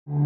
This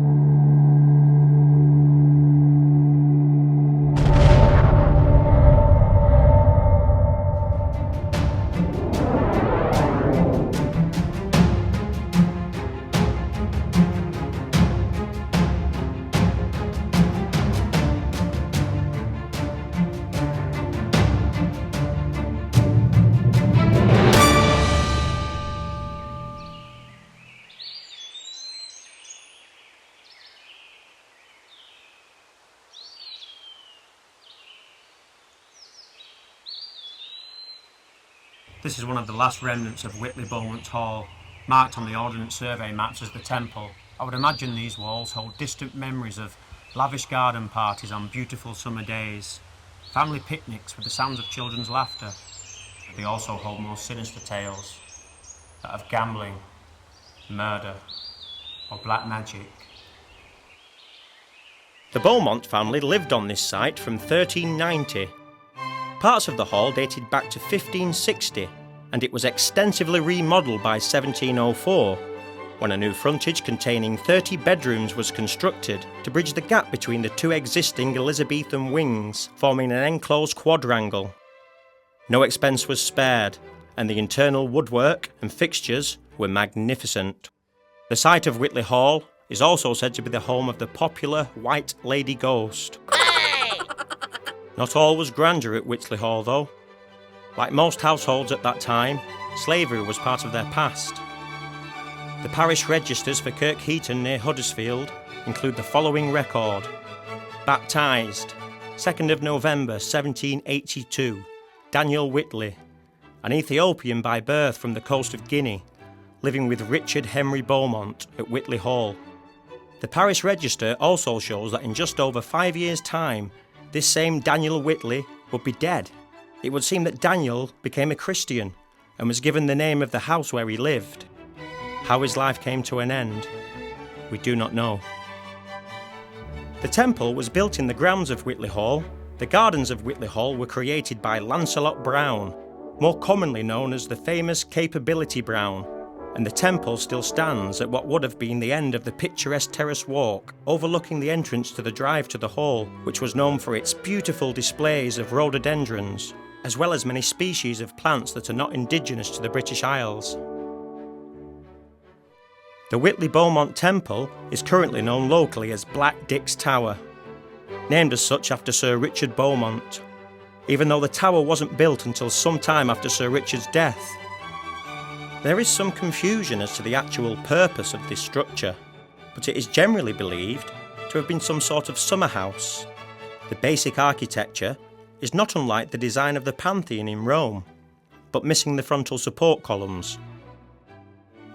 is one of the last remnants of Whitley Beaumont Hall, marked on the Ordnance Survey maps as the Temple. I would imagine these walls hold distant memories of lavish garden parties on beautiful summer days, family picnics with the sounds of children's laughter. But they also hold more sinister tales, that of gambling, murder, or black magic. The Beaumont family lived on this site from 1390. Parts of the hall dated back to 1560, and it was extensively remodelled by 1704, when a new frontage containing 30 bedrooms was constructed to bridge the gap between the two existing Elizabethan wings, forming an enclosed quadrangle. No expense was spared, and the internal woodwork and fixtures were magnificent. The site of Whitley Hall is also said to be the home of the popular White Lady Ghost. Not all was grandeur at Whitley Hall though. Like most households at that time, slavery was part of their past. The parish registers for Kirkheaton near Huddersfield include the following record. Baptised, 2nd of November 1782, Daniel Whitley, an Ethiopian by birth from the coast of Guinea, living with Richard Henry Beaumont at Whitley Hall. The parish register also shows that in just over 5 years' time, this same Daniel Whitley would be dead. It would seem that Daniel became a Christian and was given the name of the house where he lived. How his life came to an end, we do not know. The temple was built in the grounds of Whitley Hall. The gardens of Whitley Hall were created by Lancelot Brown, more commonly known as the famous Capability Brown, and the temple still stands at what would have been the end of the picturesque terrace walk, overlooking the entrance to the drive to the hall, which was known for its beautiful displays of rhododendrons, as well as many species of plants that are not indigenous to the British Isles. The Whitley Beaumont Temple is currently known locally as Black Dick's Tower, named as such after Sir Richard Beaumont, even though the tower wasn't built until some time after Sir Richard's death. There is some confusion as to the actual purpose of this structure, but it is generally believed to have been some sort of summer house. The basic architecture is not unlike the design of the Pantheon in Rome, but missing the frontal support columns.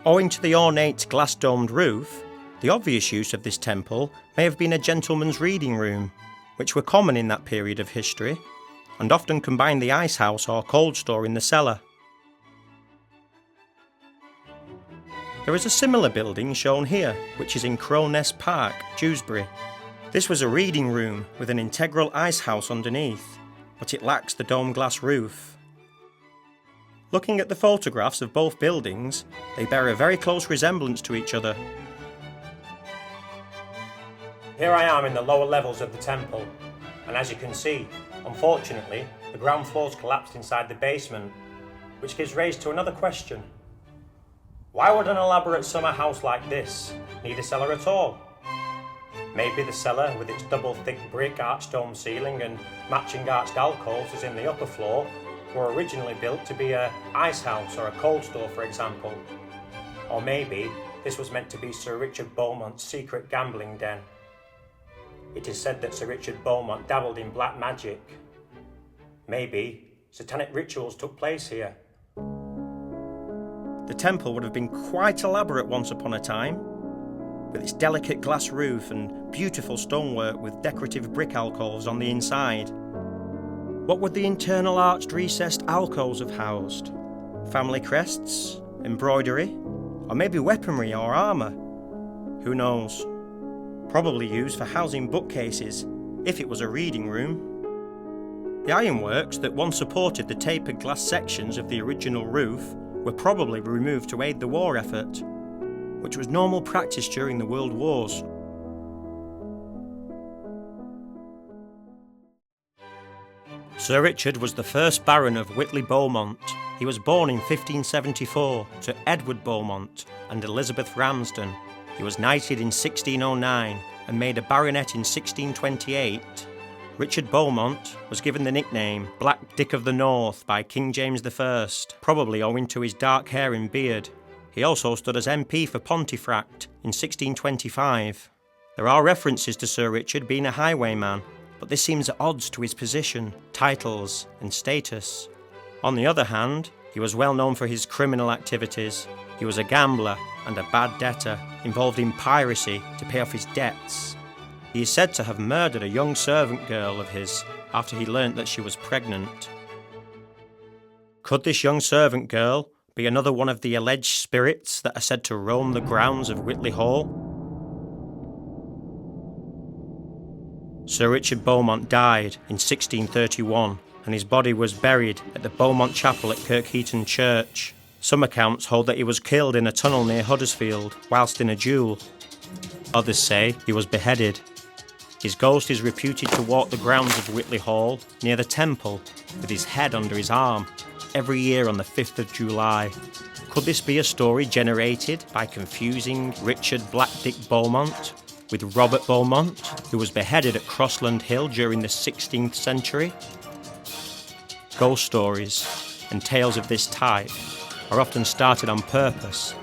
Owing to the ornate glass-domed roof, the obvious use of this temple may have been a gentleman's reading room, which were common in that period of history, and often combined the ice house or cold store in the cellar. There is a similar building shown here, which is in Crowness Park, Dewsbury. This was a reading room with an integral ice house underneath, but it lacks the domed glass roof. Looking at the photographs of both buildings, they bear a very close resemblance to each other. Here I am in the lower levels of the temple, and as you can see, unfortunately, the ground floor's collapsed inside the basement, which gives rise to another question. Why would an elaborate summer house like this need a cellar at all? Maybe the cellar, with its double thick brick arched dome ceiling and matching arched alcoves as in the upper floor, were originally built to be an ice house or a cold store, for example. Or maybe this was meant to be Sir Richard Beaumont's secret gambling den. It is said that Sir Richard Beaumont dabbled in black magic. Maybe satanic rituals took place here. The temple would have been quite elaborate once upon a time, with its delicate glass roof and beautiful stonework with decorative brick alcoves on the inside. What would the internal arched recessed alcoves have housed? Family crests, embroidery, or maybe weaponry or armour? Who knows? Probably used for housing bookcases, if it was a reading room. The ironworks that once supported the tapered glass sections of the original roof were probably removed to aid the war effort. which was normal practice during the World Wars. Sir Richard was the first Baron of Whitley Beaumont. He was born in 1574 to Edward Beaumont and Elizabeth Ramsden. He was knighted in 1609 and made a baronet in 1628. Richard Beaumont was given the nickname Black Dick of the North by King James I, probably owing to his dark hair and beard. He also stood as MP for Pontefract in 1625. There are references to Sir Richard being a highwayman, but this seems at odds to his position, titles, and status. On the other hand, he was well known for his criminal activities. He was a gambler and a bad debtor, involved in piracy to pay off his debts. He is said to have murdered a young servant girl of his after he learnt that she was pregnant. Could this young servant girl be another one of the alleged spirits that are said to roam the grounds of Whitley Hall? Sir Richard Beaumont died in 1631, and his body was buried at the Beaumont Chapel at Kirkheaton Church. Some accounts hold that he was killed in a tunnel near Huddersfield whilst in a duel. Others say he was beheaded. His ghost is reputed to walk the grounds of Whitley Hall near the Temple with his head under his arm every year on the 5th of July. Could this be a story generated by confusing Richard Black Dick Beaumont with Robert Beaumont, who was beheaded at Crossland Hill during the 16th century? Ghost stories and tales of this type are often started on purpose,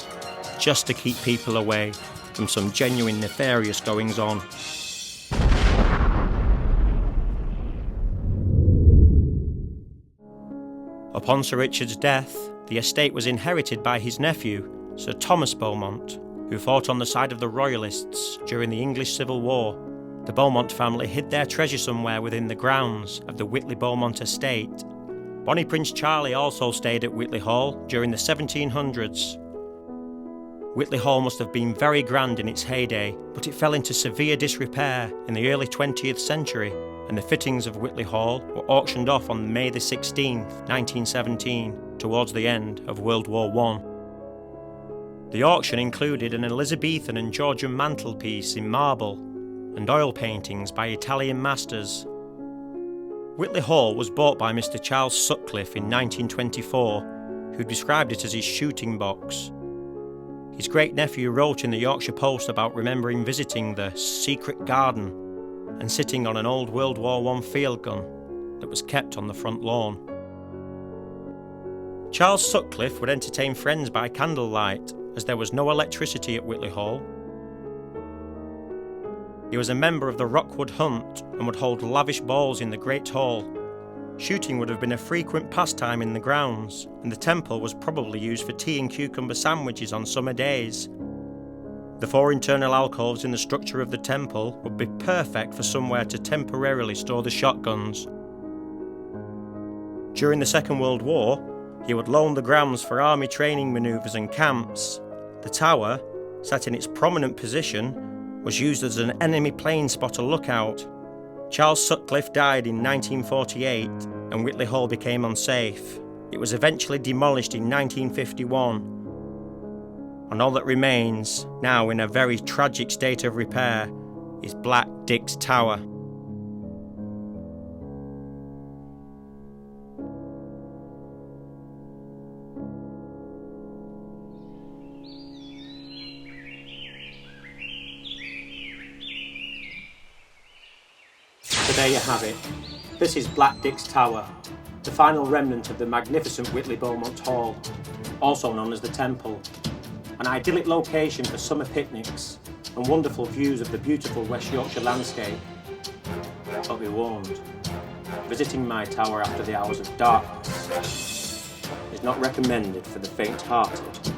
just to keep people away from some genuine nefarious goings-on. Upon Sir Richard's death, the estate was inherited by his nephew, Sir Thomas Beaumont, who fought on the side of the Royalists during the English Civil War. The Beaumont family hid their treasure somewhere within the grounds of the Whitley Beaumont estate. Bonnie Prince Charlie also stayed at Whitley Hall during the 1700s. Whitley Hall must have been very grand in its heyday, but it fell into severe disrepair in the early 20th century, and the fittings of Whitley Hall were auctioned off on May the 16th, 1917, towards the end of World War I. The auction included an Elizabethan and Georgian mantelpiece in marble and oil paintings by Italian masters. Whitley Hall was bought by Mr. Charles Sutcliffe in 1924, who described it as his shooting box. His great-nephew wrote in the Yorkshire Post about remembering visiting the secret garden and sitting on an old World War I field gun that was kept on the front lawn. Charles Sutcliffe would entertain friends by candlelight, as there was no electricity at Whitley Hall. He was a member of the Rockwood Hunt and would hold lavish balls in the Great Hall. Shooting would have been a frequent pastime in the grounds, and the temple was probably used for tea and cucumber sandwiches on summer days. The 4 internal alcoves in the structure of the temple would be perfect for somewhere to temporarily store the shotguns. During the Second World War, he would loan the grounds for army training manoeuvres and camps. The tower, set in its prominent position, was used as an enemy plane spotter lookout. Charles Sutcliffe died in 1948 and Whitley Hall became unsafe. It was eventually demolished in 1951. And all that remains, now in a very tragic state of repair, is Black Dick's Tower. So there you have it. This is Black Dick's Tower, the final remnant of the magnificent Whitley Beaumont Hall, also known as the Temple. An idyllic location for summer picnics and wonderful views of the beautiful West Yorkshire landscape. But be warned, visiting my tower after the hours of darkness is not recommended for the faint-hearted.